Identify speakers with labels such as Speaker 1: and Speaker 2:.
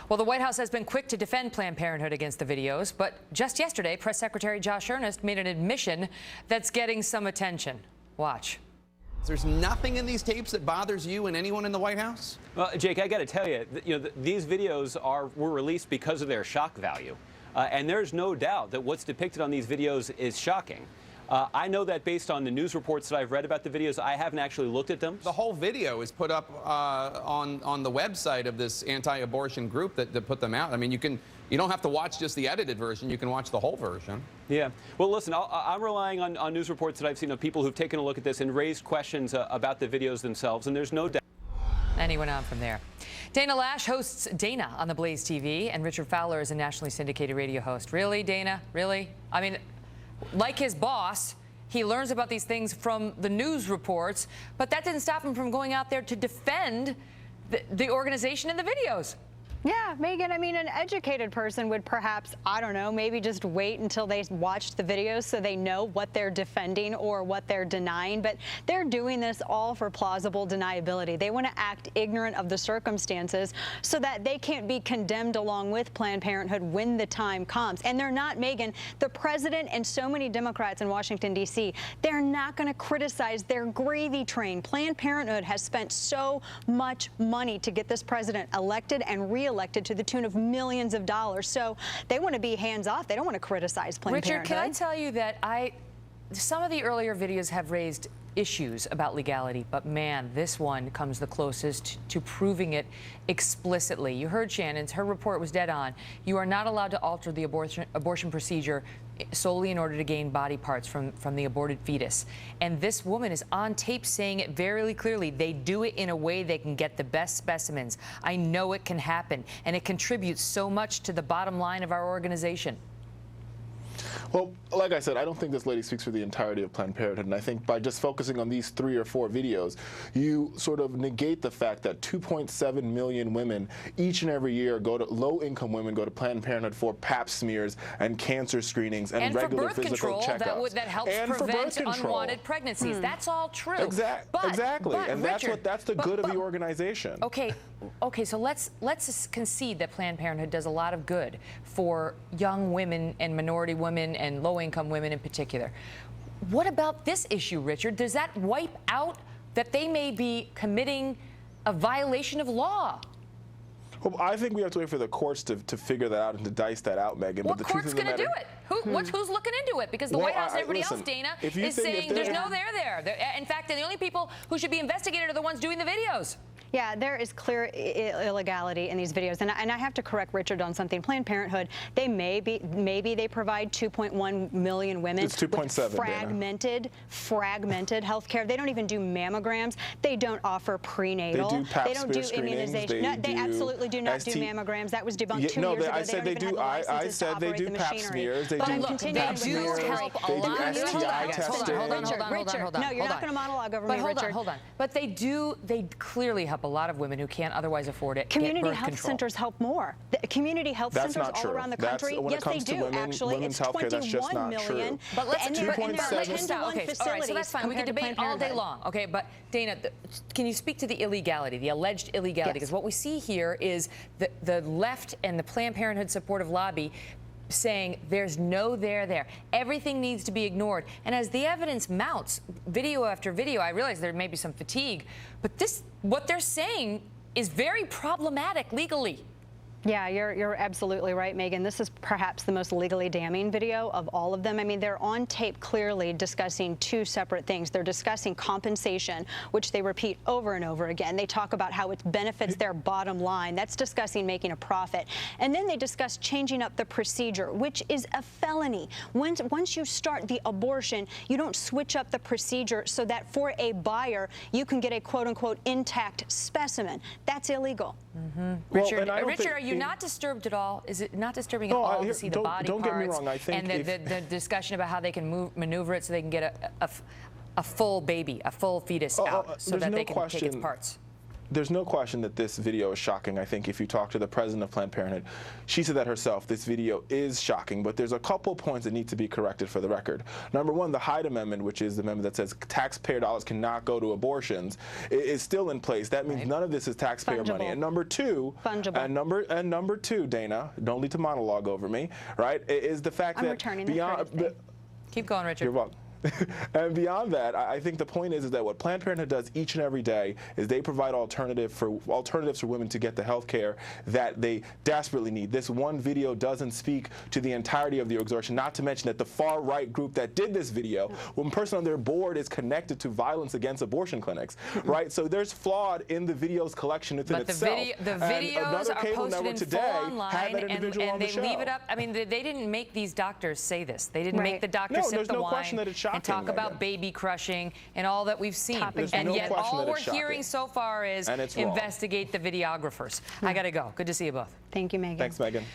Speaker 1: Well, the White House has been quick to defend Planned Parenthood against the videos, but just yesterday, Press Secretary Josh Earnest made an admission that's getting some attention. Watch.
Speaker 2: There's nothing in these tapes that bothers you and anyone in the White House?
Speaker 3: Well, Jake, I got to tell you, these videos were released because of their shock value. And there's no doubt that what's depicted on these videos is shocking. I know that based on the news reports that I've read about the videos. I haven't actually looked at them.
Speaker 2: The whole video is put up on the website of this anti-abortion group that put them out. I mean, you don't have to watch just the edited version. You can watch the whole version.
Speaker 3: Yeah. Well, listen, I'm relying on news reports that I've seen of people who've taken a look at this and raised questions about the videos themselves, and there's no doubt.
Speaker 1: And he went on from there. Dana Loesch hosts Dana on the Blaze TV, and Richard Fowler is a nationally syndicated radio host. Really, Dana? Really? I mean, like his boss, he learns about these things from the news reports, but that didn't stop him from going out there to defend the organization in the videos.
Speaker 4: Yeah, Megan, I mean, an educated person would perhaps, I don't know, maybe just wait until they watched the videos so they know what they're defending or what they're denying. But they're doing this all for plausible deniability. They want to act ignorant of the circumstances so that they can't be condemned along with Planned Parenthood when the time comes. And they're not, Megan, the president and so many Democrats in Washington, D.C., they're not going to criticize their gravy train. Planned Parenthood has spent so much money to get this president elected and reelected to the tune of millions of dollars. So they want to be hands off. They don't want to criticize Planned Parenthood.
Speaker 1: Richard, can I tell you that some of the earlier videos have raised issues about legality, but man, this one comes the closest to proving it explicitly. You heard Shannon's, her report was dead on. You are not allowed to alter the abortion procedure solely in order to gain body parts from the aborted fetus. And this woman is on tape saying it very clearly. They do it in a way they can get the best specimens. I know it can happen, and it contributes so much to the bottom line of our organization.
Speaker 5: Well, like I said, I don't think this lady speaks for the entirety of Planned Parenthood, and I think by just focusing on these 3 or 4 videos, you sort of negate the fact that 2.7 million women each and every year low-income women go to Planned Parenthood for pap smears and cancer screenings and regular physical checkups.
Speaker 1: That helps prevent unwanted pregnancies. That's all true.
Speaker 5: Exactly, and
Speaker 1: Richard,
Speaker 5: that's the good of the organization.
Speaker 1: Okay, so let's concede that Planned Parenthood does a lot of good for young women and minority women and low-income women in particular. What about this issue, Richard? Does that wipe out that they may be committing a violation of law?
Speaker 5: Well, I think we have to wait for the courts to figure that out and to dice that out, Megan.
Speaker 1: What court's going to do it? Who's looking into it? Because the White House and everybody else, Dana, is saying there's no there. In fact, the only people who should be investigated are the ones doing the videos.
Speaker 4: Yeah, there is clear illegality in these videos, and I have to correct Richard on something. Planned Parenthood, maybe they provide 2.1 million women
Speaker 5: it's 2.7
Speaker 4: fragmented health care. They don't even do mammograms. They don't offer prenatal.
Speaker 5: They do pap
Speaker 4: They don't do immunization. No, they absolutely do not do mammograms. That was debunked 2 years ago.
Speaker 5: I said they do. I said they do pap smears. They do pap smears. They do STI testing.
Speaker 1: Hold on.
Speaker 4: No, you're not going to monologue over me, Richard.
Speaker 1: Hold on. But they clearly help a lot of women who can't otherwise afford it.
Speaker 4: Community health centers help more. The community health centers all around the country, yes, they do. Actually, it's 21 million.
Speaker 1: But let's
Speaker 4: okay,
Speaker 1: all right, so that's fine. We can debate all day long. Okay, but Dana, can you speak to the illegality, the alleged illegality? Because what we see here is the left and the Planned Parenthood supportive lobby saying there's no there. Everything needs to be ignored. And as the evidence mounts, video after video, I realize there may be some fatigue, but what they're saying is very problematic legally.
Speaker 4: Yeah, you're absolutely right, Megan. This is perhaps the most legally damning video of all of them. I mean, they're on tape clearly discussing 2 separate things. They're discussing compensation, which they repeat over and over again. They talk about how it benefits their bottom line. That's discussing making a profit. And then they discuss changing up the procedure, which is a felony. Once you start the abortion, you don't switch up the procedure so that for a buyer, you can get a quote-unquote intact specimen. That's illegal.
Speaker 1: Richard, are you not disturbed at all? Is it not disturbing at all to see the body parts?
Speaker 5: Don't get me wrong. I think
Speaker 1: and the discussion about how they can maneuver it so they can get a full baby, a full fetus out, so that they can take its parts.
Speaker 5: there's no question that this video is shocking. I think if you talk to the president of Planned Parenthood, she said that herself. This video is shocking, but there's a couple points that need to be corrected for the record. Number one, the Hyde Amendment, which is the amendment that says taxpayer dollars cannot go to abortions, is still in place. That means none of this is taxpayer money. And number two, number two, Dana, don't lead to monologue over me, right? Is the fact that beyond
Speaker 1: keep going, Richard.
Speaker 5: You're welcome. And beyond that, I think the point is that what Planned Parenthood does each and every day is they provide alternatives for women to get the health care that they desperately need. This one video doesn't speak to the entirety of the organization, not to mention that the far-right group that did this video, one person on their board is connected to violence against abortion clinics, right? So there's flawed in the video's collection within itself.
Speaker 1: The videos are posted in full online, and they leave it up. I mean, they didn't make these doctors say this. They didn't make the doctors sip the wine and talk about baby crushing and all that we've seen. And yet all we're hearing so far is investigate the videographers. I got to go. Good to see you both.
Speaker 4: Thank you, Megan.
Speaker 5: Thanks, Megan.